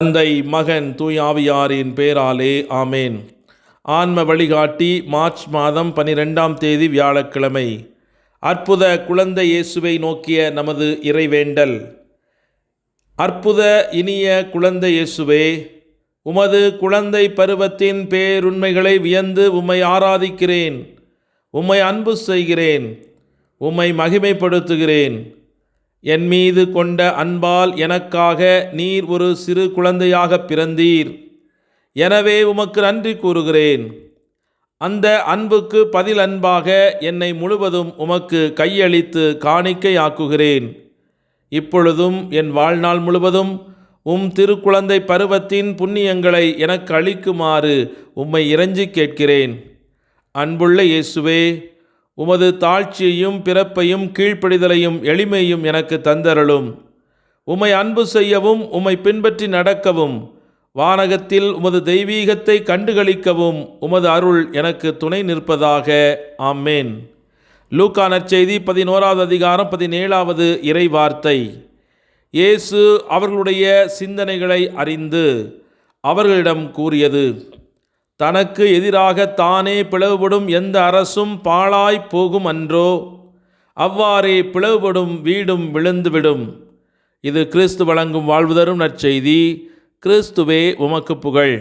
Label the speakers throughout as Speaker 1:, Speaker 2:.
Speaker 1: தந்தை, மகன், தூய் ஆவியாரின் பேராலே ஆமேன். ஆன்ம வழிகாட்டி மார்ச் மாதம் 12ஆம் தேதி வியாழக்கிழமை. அற்புத குழந்தை இயேசுவை நோக்கிய நமது இறைவேண்டல். அற்புத இனிய குழந்தை இயேசுவே, உமது குழந்தை பருவத்தின் பேருண்மைகளை வியந்து உம்மை ஆராதிக்கிறேன், உம்மை அன்பு செய்கிறேன், உம்மை மகிமைப்படுத்துகிறேன். என் மீது கொண்ட அன்பால் எனக்காக நீர் ஒரு சிறு குழந்தையாக பிறந்தீர். எனவே உமக்கு நன்றி கூறுகிறேன். அந்த அன்புக்கு பதில் அன்பாக என்னை முழுவதும் உமக்கு கையளித்து காணிக்கையாக்குகிறேன். இப்பொழுதும் என் வாழ்நாள் முழுவதும் திருக்குழந்தை பருவத்தின் புண்ணியங்களை எனக்கு அளிக்குமாறு உம்மை இறைஞ்சி கேட்கிறேன். அன்புள்ள இயேசுவே, உமது தாழ்ச்சியையும் பிறப்பையும் கீழ்ப்படிதலையும் எளிமையும் எனக்கு தந்தருளும். உம்மை அன்பு செய்யவும் உம்மை பின்பற்றி நடக்கவும் வானகத்தில் உமது தெய்வீகத்தை கண்டுகளிக்கவும் உமது அருள் எனக்கு துணை நிற்பதாக. ஆமேன். லூக்கா நற்செய்தி 11வது அதிகாரம் 17வது இறை வார்த்தை. இயேசு அவர்களுடைய சிந்தனைகளை அறிந்து அவர்களிடம் கூறியது, தனக்கு எதிராக தானே பிளவுபடும் எந்த அரசும் பாழாய் போகும் அன்றோ, அவ்வாறே பிளவுபடும் வீடும் விழுந்துவிடும். இது கிறிஸ்து வழங்கும் வாழ்வு தரும் நற்செய்தி. கிறிஸ்துவே உமக்கு புகழ்.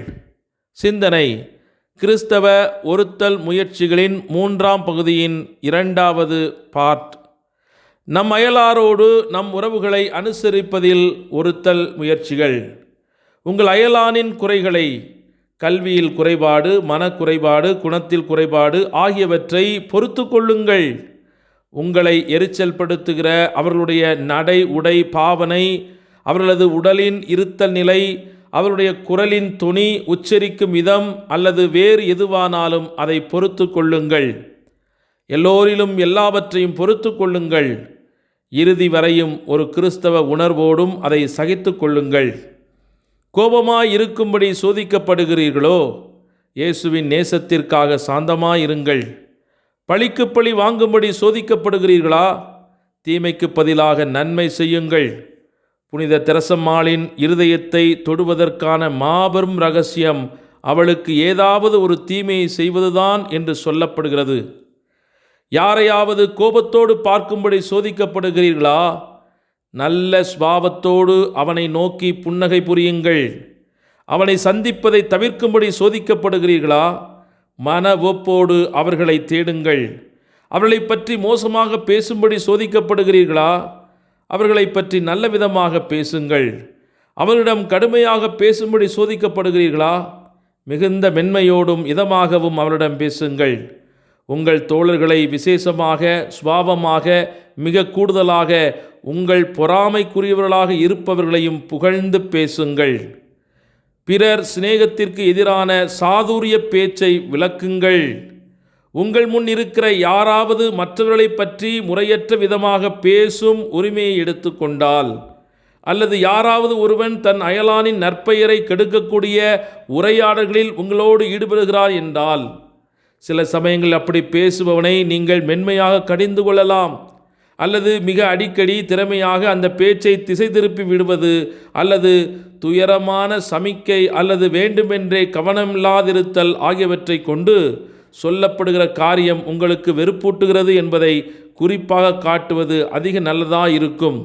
Speaker 1: சிந்தனை: கிறிஸ்தவ ஒருத்தல் முயற்சிகளின் 3ஆம் பகுதியின் 2வது பார்ட். நம் அயலாரோடு நம் உறவுகளை அனுசரிப்பதில் ஒருத்தல் முயற்சிகள். உங்கள் அயலானின் குறைகளை, கல்வியில் குறைபாடு, மனக்குறைபாடு, குணத்தில் குறைபாடு ஆகியவற்றை பொறுத்து கொள்ளுங்கள். உங்களை எரிச்சல் படுத்துகிற அவர்களுடைய நடை, உடை, பாவனை, அவர்களது உடலின் இருத்தல் நிலை, அவருடைய குரலின் துணி, உச்சரிக்கும் விதம் அல்லது வேறு எதுவானாலும் அதை பொறுத்து கொள்ளுங்கள். எல்லோரிலும் எல்லாவற்றையும் பொறுத்து கொள்ளுங்கள். இறுதி வரையும் ஒரு கிறிஸ்தவ உணர்வோடும் அதை சகித்து கொள்ளுங்கள். கோபமாய் இருக்கும்படி சோதிக்கப்படுகிறீர்களோ, இயேசுவின் நேசத்திற்காக சாந்தமாயிருங்கள். பழிக்கு பழி வாங்கும்படி சோதிக்கப்படுகிறீர்களா, தீமைக்கு பதிலாக நன்மை செய்யுங்கள். புனித தெரசம்மாளின் இருதயத்தை தொடுவதற்கான மாபெரும் இரகசியம் அவளுக்கு ஏதாவது ஒரு தீமையை செய்வதுதான் என்று சொல்லப்படுகிறது. யாரையாவது கோபத்தோடு பார்க்கும்படி சோதிக்கப்படுகிறீர்களா, நல்ல சுபாவத்தோடு அவனை நோக்கி புன்னகை புரியுங்கள். அவனை சந்திப்பதை தவிர்க்கும்படி சோதிக்கப்படுகிறீர்களா, மன ஒப்போடு அவர்களை தேடுங்கள். அவர்களை பற்றி மோசமாக பேசும்படி சோதிக்கப்படுகிறீர்களா, அவர்களை பற்றி நல்ல விதமாக பேசுங்கள். அவர்களிடம் கடுமையாக பேசும்படி சோதிக்கப்படுகிறீர்களா, மிகுந்த மென்மையோடும் இதமாகவும் அவரிடம் பேசுங்கள். உங்கள் தோழர்களை விசேஷமாக, சுபாவமாக, மிக கூடுதலாக உங்கள் பொறாமைக்குரியவர்களாக இருப்பவர்களையும் புகழ்ந்து பேசுங்கள். பிறர் சிநேகத்திற்கு எதிரான சாதுரிய பேச்சை விளக்குங்கள். உங்கள் முன் இருக்கிற யாராவது மற்றவர்களை பற்றி முறையற்ற விதமாக பேசும் உரிமையை எடுத்துக்கொண்டால், அல்லது யாராவது ஒருவன் தன் அயலானின் நற்பெயரை கெடுக்கக்கூடிய உரையாடல்களில் உங்களோடு ஈடுபடுகிறார் என்றால், சில சமயங்கள் அப்படி பேசுபவனை நீங்கள் மென்மையாக கடிந்து கொள்ளலாம், அல்லது மிக அடிக்கடி திறமையாக அந்த பேச்சை திசை திருப்பி விடுவது, அல்லது துயரமான சமிக்கை அல்லது வேண்டுமென்றே கவனமில்லாதிருத்தல் ஆகியவற்றை கொண்டு சொல்லப்படுகிற காரியம் உங்களுக்கு வெறுப்பூட்டுகிறது என்பதை குறிப்பாக காட்டுவது அதிக நல்லதாயிருக்கும்.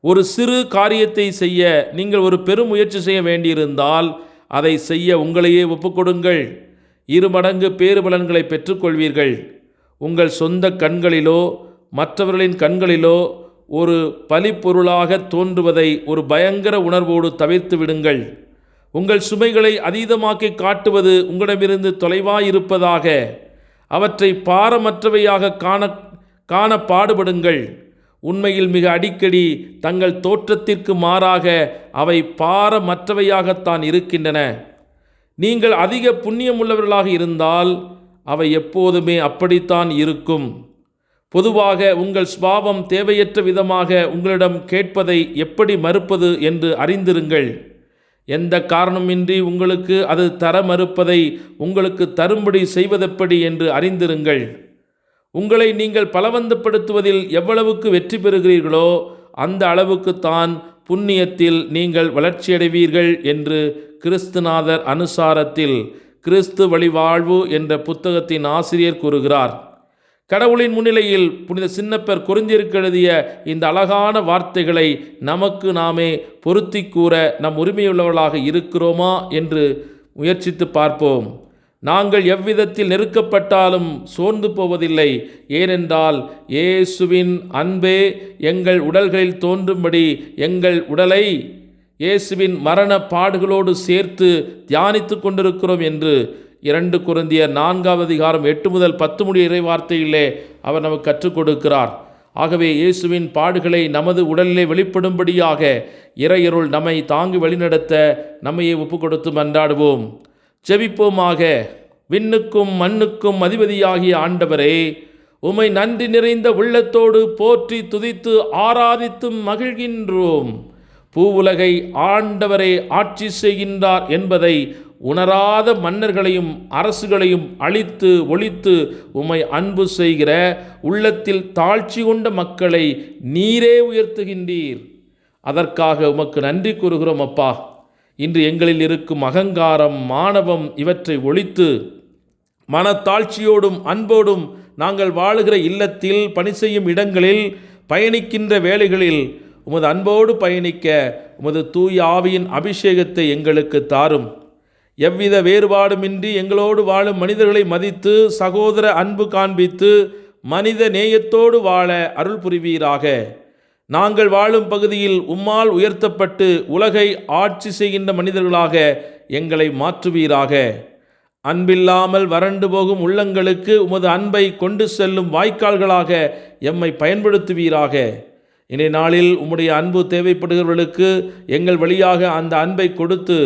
Speaker 1: ஒரு சிறு காரியத்தை செய்ய நீங்கள் ஒரு பெரும் முயற்சி செய்ய வேண்டியிருந்தால் அதை செய்ய உங்களையே ஒப்புக்கொடுங்கள். 2 மடங்கு பேறுபலன்களை பெற்றுக்கொள்வீர்கள். உங்கள் சொந்த கண்களிலோ மற்றவர்களின் கண்களிலோ ஒரு பழிப்பொருளாக தோன்றுவதை ஒரு பயங்கர உணர்வோடு தவிர்த்து விடுங்கள். உங்கள் சுமைகளை அதீதமாக்கி காட்டுவது உங்களிடமிருந்து தொலைவாயிருப்பதாக அவற்றை பாரமற்றவையாக காண பாடுபடுங்கள். உண்மையில் மிக அடிக்கடி தங்கள் தோற்றத்திற்கு மாறாக அவை பாரமற்றவையாகத்தான் இருக்கின்றன. நீங்கள் அதிக புண்ணியமுள்ளவர்களாக இருந்தால் அவை எப்போதுமே அப்படித்தான் இருக்கும். பொதுவாக உங்கள் சுபாவம் தேவையற்ற விதமாக உங்களிடம் கேட்பதை எப்படி மறுப்பது என்று அறிந்திருங்கள். எந்த காரணமின்றி உங்களுக்கு அது தர மறுப்பதை உங்களுக்கு தரும்படி செய்வதெப்படி என்று அறிந்திருங்கள். உங்களை நீங்கள் பலவந்தப்படுத்துவதில் எவ்வளவுக்கு வெற்றி பெறுகிறீர்களோ அந்த அளவுக்குத்தான் புண்ணியத்தில் நீங்கள் வளர்ச்சியடைவீர்கள் என்று கிறிஸ்துநாதர் அனுசாரத்தில் கிறிஸ்து வழிவாழ்வு என்ற புத்தகத்தின் ஆசிரியர் கூறுகிறார். கடவுளின் முன்னிலையில் புனித சின்னப்பர் கொரிந்தியருக்கு எழுதிய இந்த அழகான வார்த்தைகளை நமக்கு நாமே பொருத்தி கூற நம் உரிமையுள்ளவர்களாக இருக்கிறோமா என்று முயற்சித்து பார்ப்போம். நாங்கள் எவ்விதத்தில் நெருக்கப்பட்டாலும் சோர்ந்து போவதில்லை. ஏனென்றால் இயேசுவின் அன்பே எங்கள் உடல்களில் தோன்றும்படி எங்கள் உடலை இயேசுவின் மரண பாடுகளோடு சேர்த்து தியானித்து கொண்டிருக்கிறோம் என்று 2 கொரிந்தியர் 4:8 முதல் 10 முடிய இறை வார்த்தையிலே அவர் நமக்கு கற்றுக் கொடுக்கிறார். ஆகவே இயேசுவின் பாடுகளை நமது உடலிலே வெளிப்படும்படியாக இறையருள் நம்மை தாங்கி வழிநடத்த நம்மையே ஒப்பு கொடுத்து மன்றாடுவோம். ஜெபிப்போமாக. விண்ணுக்கும் மண்ணுக்கும் அதிபதியாகிய ஆண்டவரே, உம்மை நன்றி நிறைந்த உள்ளத்தோடு போற்றி துதித்து ஆராதித்து மகிழ்கின்றோம். பூவுலகை ஆண்டவரே ஆட்சி செய்கின்றார் என்பதை உணராத மன்னர்களையும் அரசுகளையும் அழித்து ஒழித்து உம்மை அன்பு செய்கிற உள்ளத்தில் தாழ்ச்சி கொண்ட மக்களை நீரே உயர்த்துகின்றீர். அதற்காக உமக்கு நன்றி கூறுகிறோம் அப்பா. இன்று எங்களில் இருக்கும் அகங்காரம், மானவம் இவற்றை ஒழித்து மனத்தாழ்ச்சியோடும் அன்போடும் நாங்கள் வாழுகிற இல்லத்தில், பணி செய்யும் இடங்களில், பயணிக்கின்ற வேளைகளில் உமது அன்போடு பயணிக்க உமது தூய ஆவியின் அபிஷேகத்தை எங்களுக்கு தாரும். எவ்வித வேறுபாடுமின்றி எங்களோடு வாழும் மனிதர்களை மதித்து சகோதர அன்பு காண்பித்து மனித நேயத்தோடு வாழ அருள் புரிவீராக. நாங்கள் வாழும் பகுதியில் உம்மால் உயர்த்தப்பட்டு உலகை ஆட்சி செய்கின்ற மனிதர்களாக எங்களை மாற்றுவீராக. அன்பில்லாமல் வறண்டு போகும் உள்ளங்களுக்கு உமது அன்பை கொண்டு செல்லும் வாய்க்கால்களாக எம்மை பயன்படுத்துவீராக. இன்றைய நாளில் உம்முடைய அன்பு தேவைப்படுகிறவர்களுக்கு எங்கள் வழியாக அந்த அன்பை கொடுத்து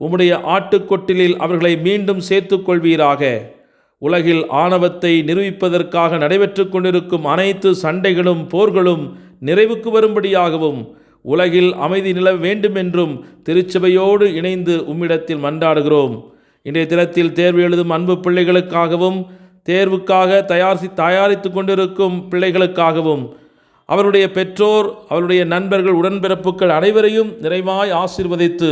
Speaker 1: உம்முடைய ஆட்டுக்கொட்டிலில் அவர்களை மீண்டும் சேர்த்து கொள்வீராக. உலகில் ஆணவத்தை நிரூபிப்பதற்காக நடைபெற்று கொண்டிருக்கும் அனைத்து சண்டைகளும் போர்களும் நிறைவுக்கு வரும்படியாகவும் உலகில் அமைதி நிலவ வேண்டுமென்றும் திருச்சபையோடு இணைந்து உம்மிடத்தில் மன்றாடுகிறோம். இன்றைய தினத்தில் தேர்வு எழுதும் அன்பு பிள்ளைகளுக்காகவும் தேர்வுக்காக தயாரித்து கொண்டிருக்கும் பிள்ளைகளுக்காகவும் அவருடைய பெற்றோர், அவருடைய நண்பர்கள், உடன்பிறப்புகள் அனைவரையும் நிறைவாய் ஆசீர்வதித்து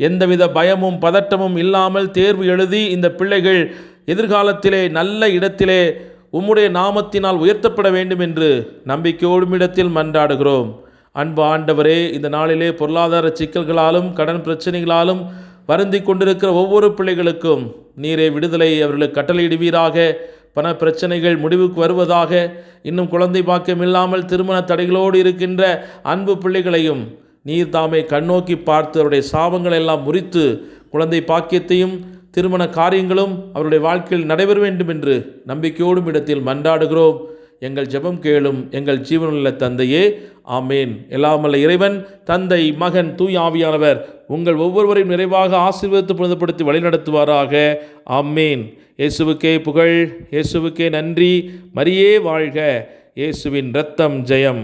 Speaker 1: எந்தவித பயமும் பதட்டமும் இல்லாமல் தேர்வு எழுதி இந்த பிள்ளைகள் எதிர்காலத்திலே நல்ல இடத்திலே உம்முடைய நாமத்தினால் உயர்த்தப்பட வேண்டும் என்று நம்பிக்கையோடும் இடத்தில் மன்றாடுகிறோம். அன்பு ஆண்டவரே, இந்த நாளிலே பொருளாதார சிக்கல்களாலும் கடன் பிரச்சனைகளாலும் வருந்தி கொண்டிருக்கிற ஒவ்வொரு பிள்ளைகளுக்கும் நீரே விடுதலை அவர்களுக்கு கட்டளையிடுவீராக. பண பிரச்சனைகள் முடிவுக்கு வருவதாக. இன்னும் குழந்தை பாக்கியம் இல்லாமல் திருமண தடைகளோடு இருக்கின்ற அன்பு பிள்ளைகளையும் நீர் தாமே கண்ணோக்கி பார்த்து அவருடைய சாபங்கள் எல்லாம் முறித்து குழந்தை பாக்கியத்தையும் திருமண காரியங்களும் அவருடைய வாழ்க்கையில் நடைபெற வேண்டும் என்று நம்பிக்கையோடும் இடத்தில் மன்றாடுகிறோம். எங்கள் ஜெபம் கேளும் எங்கள் ஜீவனுள்ள தந்தையே, ஆமேன். எல்லாமல்ல இறைவன் தந்தை, மகன், தூய் ஆவியானவர் உங்கள் ஒவ்வொருவரையும் நிறைவாக ஆசீர்வதித்து புனிதப்படுத்தி வழிநடத்துவாராக. ஆமேன். இயேசுவுக்கே புகழ், இயேசுவுக்கே நன்றி. மரியே வாழ்க. இயேசுவின் இரத்தம் ஜெயம்.